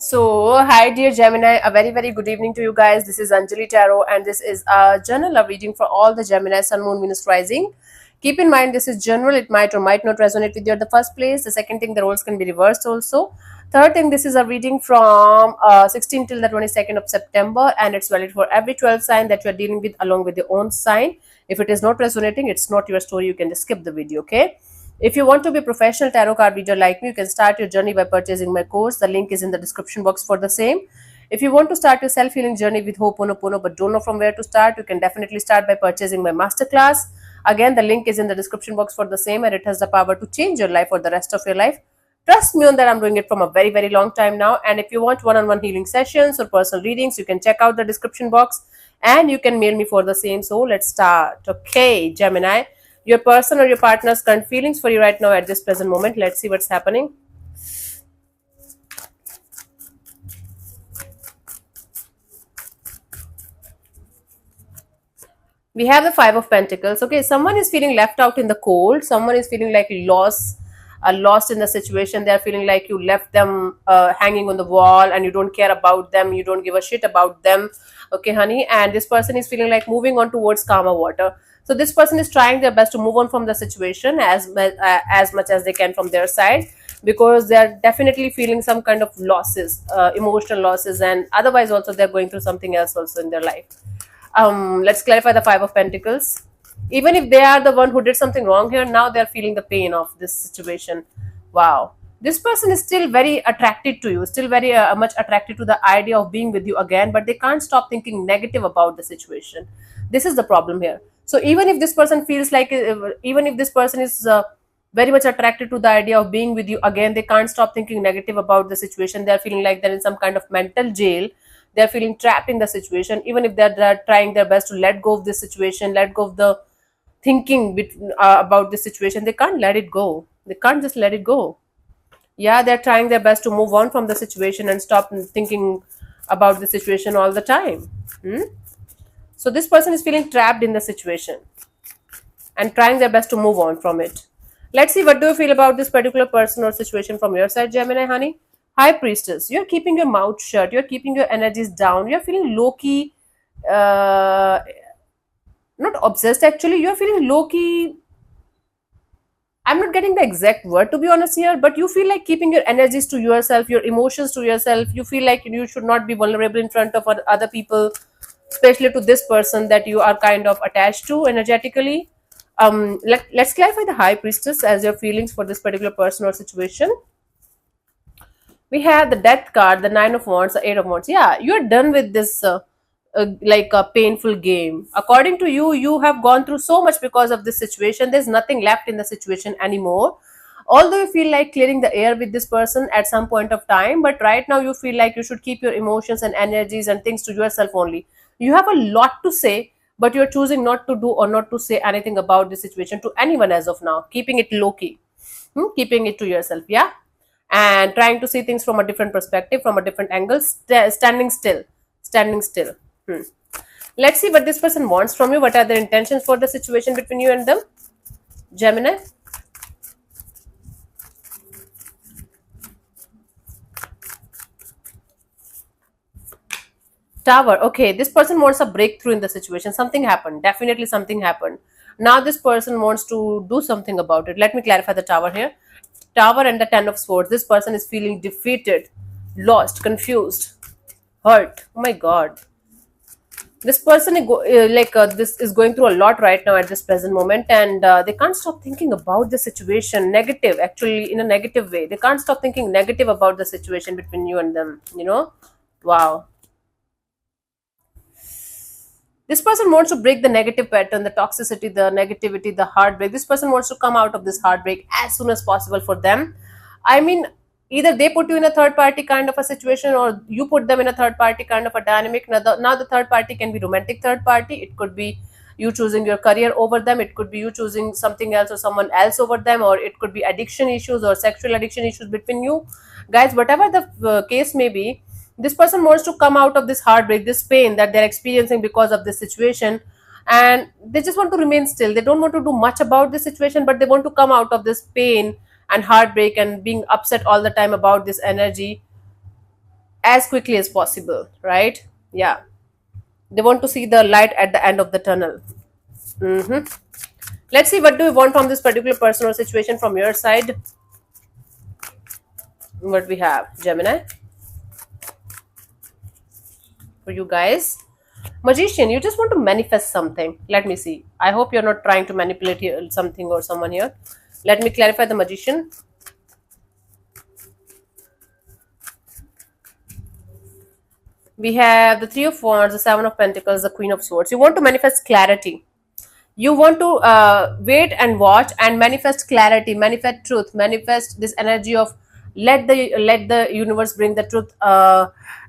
Hi dear Gemini, a very good evening to you guys. This is Anjali Tarot, and this is a general love reading for all the Gemini Sun, Moon, Venus, Rising. Keep in mind, this is general; it might or might not resonate with you at the first place. The second thing, the roles can be reversed also. Third thing, this is a reading from 16 till the 22nd of September, and it's valid for every 12 sign that you are dealing with, along with your own sign. If it is not resonating, it's not your story. You can just skip the video, okay? If you want to be a professional tarot card reader like me, you can start your journey by purchasing my course. The link is in the description box for the same. If you want to start your self healing journey with Ho'oponopono but don't know from where to start, you can definitely start by purchasing my masterclass. Again, the link is in the description box for the same, and it has the power to change your life for the rest of your life. Trust me on that, I'm doing it from a very long time now. And if you want one on one healing sessions or personal readings, you can check out the description box and you can mail me for the same. So let's start. Okay, Gemini, your person or your partner's current feelings for you right now at this present moment. Let's see what's happening. We have the Five of Pentacles. Okay, someone is feeling left out in the cold. Someone is feeling like lost in the situation. They are feeling like you left them hanging on the wall and you don't care about them. You don't give a shit about them. Okay, honey. And this person is feeling like moving on towards calmer water. So this person is trying their best to move on from the situation as much as they can from their side, because they are definitely feeling some kind of losses, emotional losses, and otherwise also they're going through something else also in their life. Let's clarify the Five of Pentacles. Even if they are the one who did something wrong here, now they're feeling the pain of this situation. Wow, this person is still very attracted to you, still very much attracted to the idea of being with you again, but they can't stop thinking negative about the situation. This is the problem here. So even if this person feels like even if this person is very much attracted to the idea of being with you again, they can't stop thinking negative about the situation. They're feeling like they're in some kind of mental jail. They're feeling trapped in the situation. Even if they're trying their best to let go of this situation, let go of the thinking about this situation, they can't let it go. They can't just let it go. Yeah, they're trying their best to move on from the situation and stop thinking about the situation all the time. Hmm? So this person is feeling trapped in the situation and trying their best to move on from it. Let's see, what do you feel about this particular person or situation from your side, Gemini, honey? High Priestess, you're keeping your mouth shut, you're keeping your energies down, you're feeling low key, uh, not obsessed actually, you're feeling low key. I'm not getting the exact word to be honest here, but you feel like keeping your energies to yourself, your emotions to yourself. You feel like you should not be vulnerable in front of other people, especially to this person that you are kind of attached to energetically. Let's clarify the High Priestess as your feelings for this particular person or situation. We have the Death card, the Nine of Wands, the Eight of Wands. Yeah, you're done with this like a painful game. According to you, you have gone through so much because of this situation. There's nothing left in the situation anymore. Although you feel like clearing the air with this person at some point of time, but right now you feel like you should keep your emotions and energies and things to yourself only. You have a lot to say, but you're choosing not to do or not to say anything about this situation to anyone as of now, keeping it low key. Keeping it to yourself, yeah, and trying to see things from a different perspective, from a different angle, standing still. Hmm. Let's see what this person wants from you. What are their intentions for the situation between you and them, Gemini? Tower. Okay, this person wants a breakthrough in the situation. Something happened. Definitely something happened. Now this person wants to do something about it. Let me clarify the tower here. Tower and the Ten of Swords. This person is feeling defeated, lost, confused, hurt. Oh my god. This person this is going through a lot right now at this present moment, and they can't stop thinking about the situation negative, actually in a negative way. They can't stop thinking negative about the situation between you and them. Wow. This person wants to break the negative pattern, the toxicity, the negativity, the heartbreak. This person wants to come out of this heartbreak as soon as possible for them. I mean, either they put you in a third party kind of a situation or you put them in a third party kind of a dynamic. Now the third party can be romantic third party. It could be you choosing your career over them. It could be you choosing something else or someone else over them, or it could be addiction issues or sexual addiction issues between you guys. Whatever the case may be, this person wants to come out of this heartbreak, this pain that they're experiencing because of this situation, and they just want to remain still. They don't want to do much about this situation, but they want to come out of this pain and heartbreak and being upset all the time about this energy. as quickly as possible, right? Yeah, they want to see the light at the end of the tunnel. Hmm. Let's see, what do you want from this particular person or situation from your side? What we have, Gemini, for you guys. Magician, you just want to manifest something. Let me see. I hope you're not trying to manipulate here, something or someone here. Let me clarify the magician. We have the Three of Wands, the Seven of Pentacles, the Queen of Swords. You want to manifest clarity. You want to wait and watch and manifest clarity, manifest truth, manifest this energy of let the universe bring the truth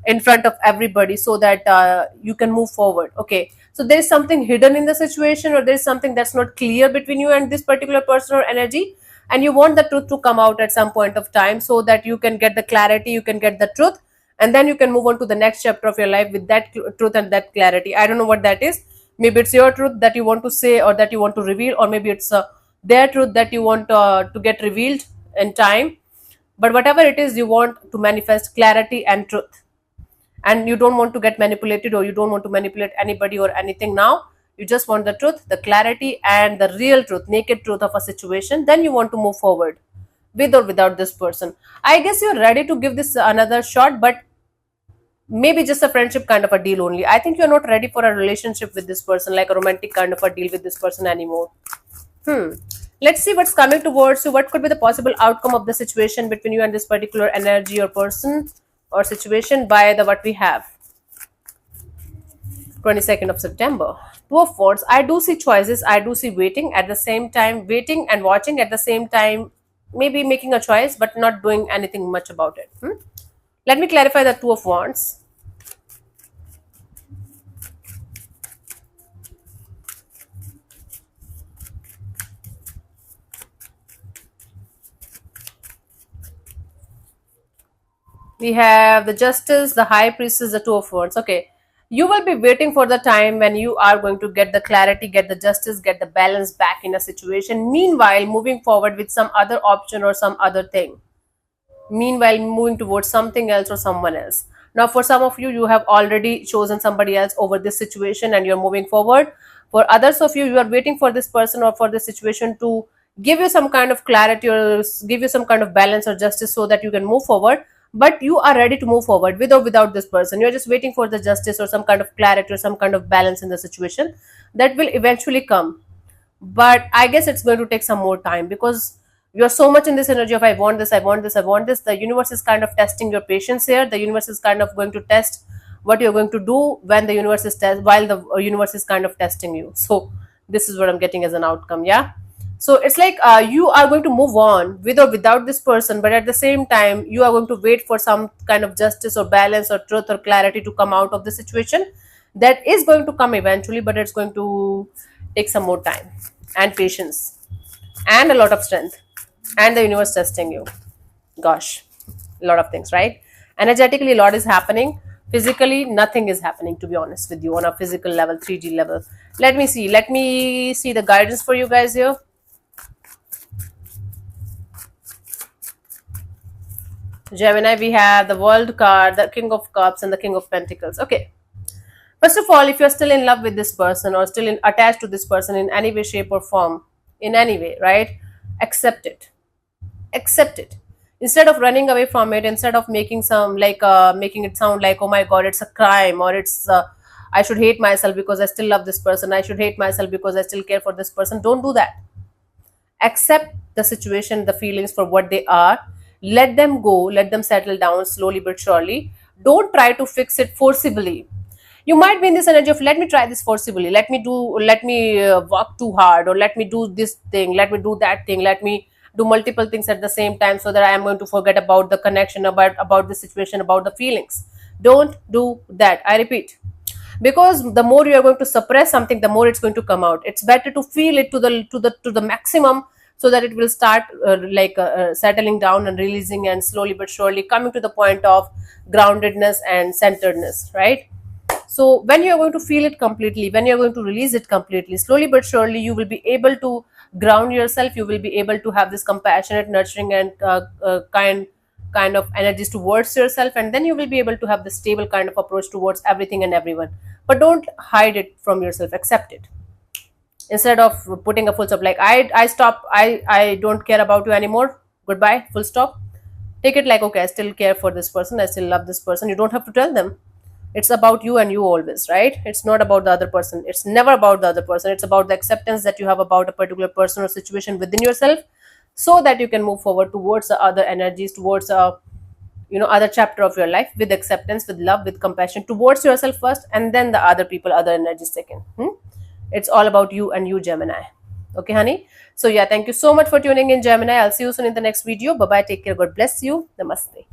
in front of everybody, so that you can move forward. Okay, so there is something hidden in the situation, or there is something that's not clear between you and this particular person or energy, and you want the truth to come out at some point of time, so that you can get the clarity, you can get the truth, and then you can move on to the next chapter of your life with that truth and that clarity. I don't know what that is. Maybe it's your truth that you want to say or that you want to reveal, or maybe it's their truth that you want to get revealed in time. But whatever it is, you want to manifest clarity and truth, and you don't want to get manipulated, or you don't want to manipulate anybody or anything now. You just want the truth, the clarity, and the real truth, naked truth of a situation. Then you want to move forward with or without this person. I guess you're ready to give this another shot, but maybe just a friendship kind of a deal only. I think you're not ready for a relationship with this person, like a romantic kind of a deal with this person anymore. Let's see what's coming towards you. What could be the possible outcome of the situation between you and this particular energy or person or situation by the what we have. 22nd of September. Two of Swords. I do see choices. I do see waiting at the same time, waiting and watching at the same time, maybe making a choice but not doing anything much about it. Let me clarify the Two of Wands. We have the Justice, the High Priestess, the Two of Wands. Okay, you will be waiting for the time when you are going to get the clarity, get the justice, get the balance back in a situation. Meanwhile, moving forward with some other option or some other thing. Meanwhile, moving towards something else or someone else. Now, for some of you, you have already chosen somebody else over this situation and you're moving forward. For others of you, you are waiting for this person or for this situation to give you some kind of clarity or give you some kind of balance or justice, so that you can move forward. But you are ready to move forward with or without this person. You're just waiting for the justice or some kind of clarity or some kind of balance in the situation that will eventually come. But I guess it's going to take some more time, because you're so much in this energy of I want this, I want this, I want this. The universe is kind of testing your patience here. The universe is kind of going to test what you're going to do when the universe is while the universe is kind of testing you. So this is what I'm getting as an outcome. Yeah, so it's like you are going to move on with or without this person, but at the same time you are going to wait for some kind of justice or balance or truth or clarity to come out of the situation. That is going to come eventually, but it's going to take some more time and patience and a lot of strength, and the universe testing you. Gosh, a lot of things, right? Energetically, a lot is happening. Physically, nothing is happening, to be honest with you, on a physical level, 3D level. Let me see the guidance for you guys here. Gemini, we have the World card, the King of Cups, and the King of Pentacles. Okay, first of all, if you're still in love with this person or still attached to this person in any way, shape, or form, in any way, right? Accept it. Accept it. Instead of running away from it, instead of making some making it sound like, oh my god, it's a crime, or it's I should hate myself because I still love this person. I should hate myself because I still care for this person. Don't do that. Accept the situation, the feelings for what they are. Let them go. Let them settle down slowly but surely. Don't try to fix it forcibly. You might be in this energy of let me try this forcibly, let me work too hard, or let me do this thing, let me do that thing, let me do multiple things at the same time, so that I am going to forget about the connection, about the situation, about the feelings. Don't do that, I repeat, because the more you are going to suppress something, the more it's going to come out. It's better to feel it to the maximum, so that it will start settling down and releasing, and slowly but surely coming to the point of groundedness and centeredness, right? So when you're going to feel it completely, when you're going to release it completely, slowly but surely, you will be able to ground yourself. You will be able to have this compassionate, nurturing, and kind kind of energies towards yourself, and then you will be able to have the stable kind of approach towards everything and everyone. But don't hide it from yourself, accept it. Instead of putting a full stop, like I stop, I don't care about you anymore, goodbye, full stop. Take it like, okay, I still care for this person, I still love this person. You don't have to tell them. It's about you and you always, right? It's not about the other person. It's never about the other person. It's about the acceptance that you have about a particular person or situation within yourself, so that you can move forward towards the other energies, towards a other chapter of your life, with acceptance, with love, with compassion towards yourself first, and then the other people, other energies second. It's all about you and you, Gemini. Okay, honey. So yeah, thank you so much for tuning in, Gemini. I'll see you soon in the next video. Bye bye, take care, God bless you, namaste.